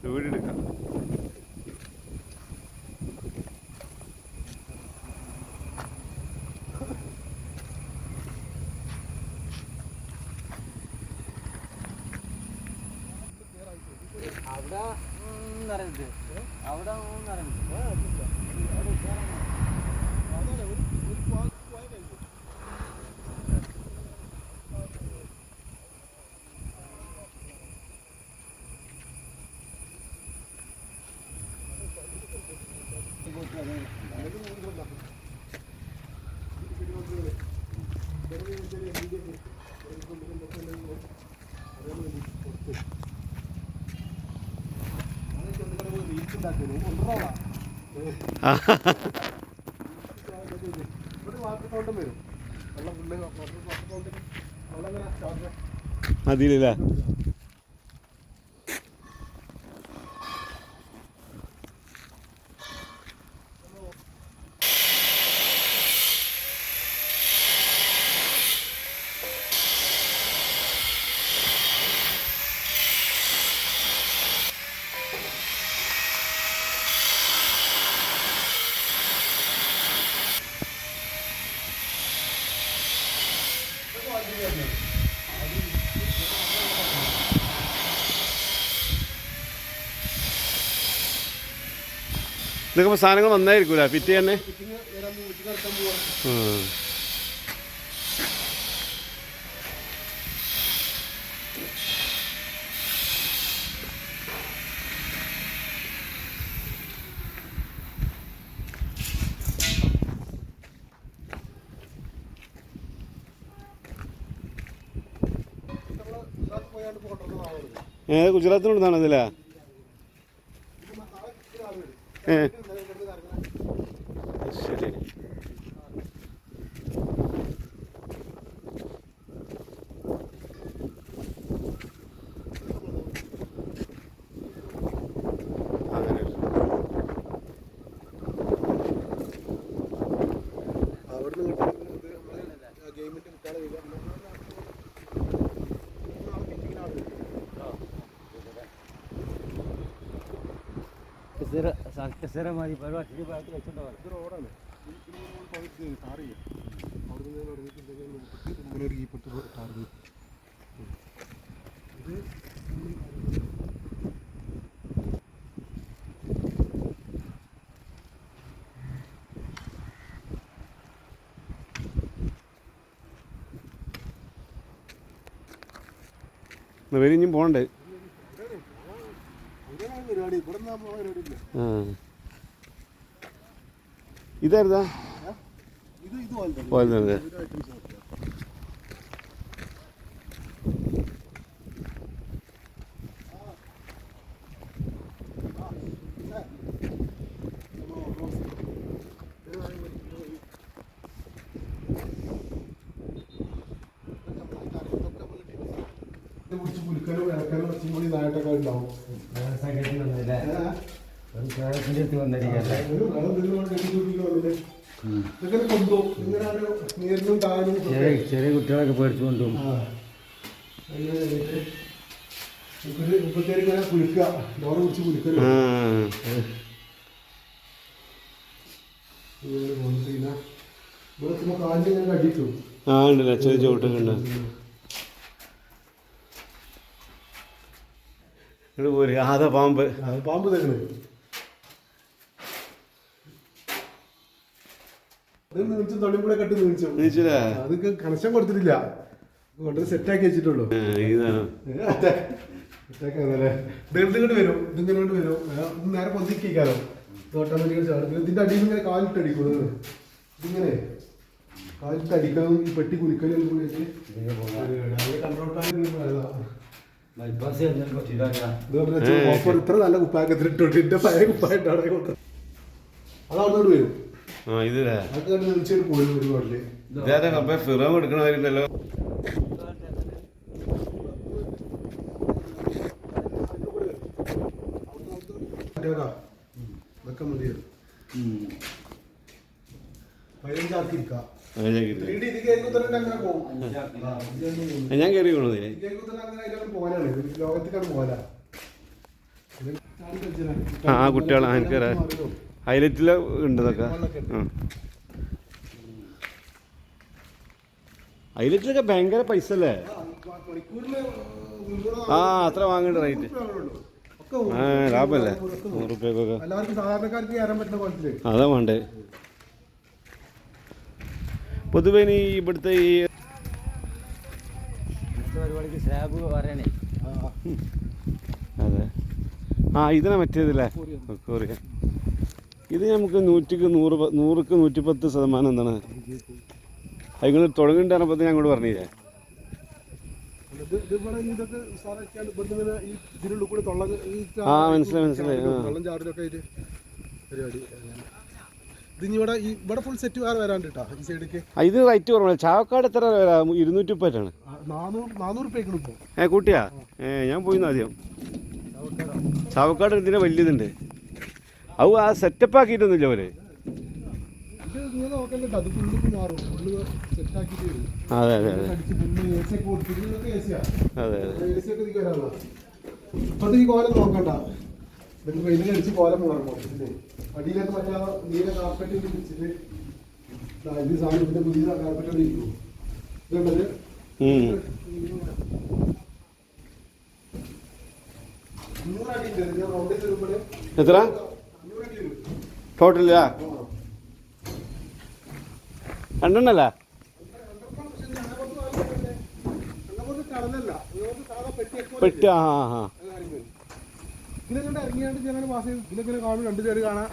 വീടെടുക്കാം. അവിടെ നിറഞ്ഞിട്ട് അവിടെ നിറഞ്ഞിട്ട് അതിലല്ലേ ഇതൊക്കെ സാധനങ്ങൾ നന്നായിരിക്കൂല ഫിറ്റ് തന്നെ. ഗുജറാത്തിനുള്ളതാണ് അതില്ലേ? ശരി. കസേരമാരി പരിപാടി വെച്ചിട്ടുണ്ടാവും. ഇത് റോഡാണ്. ഇനിയും പോകണ്ടേ? ഇതായിരുന്നാ പോലെ പുലിക്കലും ഇളക്കലും കുറച്ചും കൂടി ഇതായിട്ടൊക്കെ ഉണ്ടാവും. ചെറിയ കുട്ടികളൊക്കെ പേടിച്ചു കൊണ്ടുപോകും. മുപ്പത്തേരി ഇങ്ങനെ കുളിക്കുക, ഡോറ് കുടിച്ച് കുളിക്കലും ഇവിടെ കാലിൽ ഇങ്ങനെ അടിച്ചു. ആ ഉണ്ടല്ലേ, ചെറിയ ചവിട്ടൊക്കെ ഉണ്ട്. പോര് ആദാ പാമ്പ് പാമ്പ് തരുന്നത് തൊള്ളിമ്പുഴ കെട്ടി നീച്ചില്ലേ? അതൊക്കെ കണക്ഷൻ കൊടുത്തിട്ടില്ല, കൊണ്ട് സെറ്റാക്കി വെച്ചിട്ടുള്ളൂ. ഇങ്ങോട്ട് വരും, ഇതിങ്ങനോട്ട് വരും, നേരെ പൊന്തിക്കാലോ ഓട്ടോമാറ്റിക്കൽ. ഇതിന്റെ അടിയിൽ ഇങ്ങനെ കാലിട്ടടിക്കും. ഇതിങ്ങനെ കാലിട്ടടിക്കണം, ഈ പെട്ടി കുലിക്കലും കൺട്രോൾ ഇത്ര നല്ല കുപ്പായത്തിലിട്ടുണ്ട്. എന്റെ പഴയ കുപ്പായിട്ടാണ് അതവിടെ വരും. അതൊക്കെ തീർച്ചയായിട്ടും പോലും ഒരുപാടില്ലേ ഫിറോം എടുക്കണമായിരുന്നല്ലോ. ഇതൊക്കെ മതിയത് 15 ആക്കിയിരിക്കാം. ഞാൻ കയറി പോകാനാണ്, ലോകത്തേക്കാണ് പോകാനാ. ആ കുട്ടികളാ എനിക്കറിയാം ഹൈലൈറ്റിൽ ഉണ്ട് ഇതൊക്കെ ഹൈലൈറ്റിലൊക്കെ ഭയങ്കര പൈസ അല്ലേ ആ അത്ര വാങ്ങേണ്ട റേറ്റ് ആ ലാഭമല്ലേ 100 റുപ്യക്കൊക്കെ അതാ വേണ്ടേ പൊതുവേ ഈ ഇവിടുത്തെ ഈ പരിപാടിക്ക് സ്ലാബ് പറയണേ അതെ ആ ഇതിനെ മറ്റേതല്ലേ കൊറിയ ഇത് നമുക്ക് 100% എന്താണ് നിങ്ങൾ തുടങ്ങേണ്ട പറഞ്ഞപ്പോൾ ഞാൻ അങ്ങോട്ട് പറഞ്ഞില്ലേ ആ മനസ്സിലായി ഇത് റേറ്റ് കുറവാണ് ചാവക്കാട് എത്ര വരാം 230 കൂട്ടിയാ ഞാൻ പോയിന്ന് ആദ്യം ചാവക്കാട് ഇതിനെ വലിയതുണ്ട് അത് ആ സെറ്റപ്പ് ആക്കിയിട്ടൊന്നുമില്ല പോലെ അതെ അതെ അതെ അതെ അതെ ഈ കോലം നോക്കണ്ട വെയിലടിച്ച് കോലം മാറുമ്പോൾ അടിയിലൊക്കെ മറ്റേ നീല കാർപ്പറ്റ് വെച്ചിട്ട് ഇത് സാധനത്തിന്റെ പുതിയ കാർപ്പറ്റ് ഇരിക്കും ഇതുണ്ടത് എത്ര ടോട്ടലാ രണ്ടെണ്ണല്ല പെട്ടി ആ ഇതിനെ ഇറങ്ങിയാണ്ട് ഞങ്ങൾ മാസം ഇതിനെ കാണും 2 ചേര് കാണാം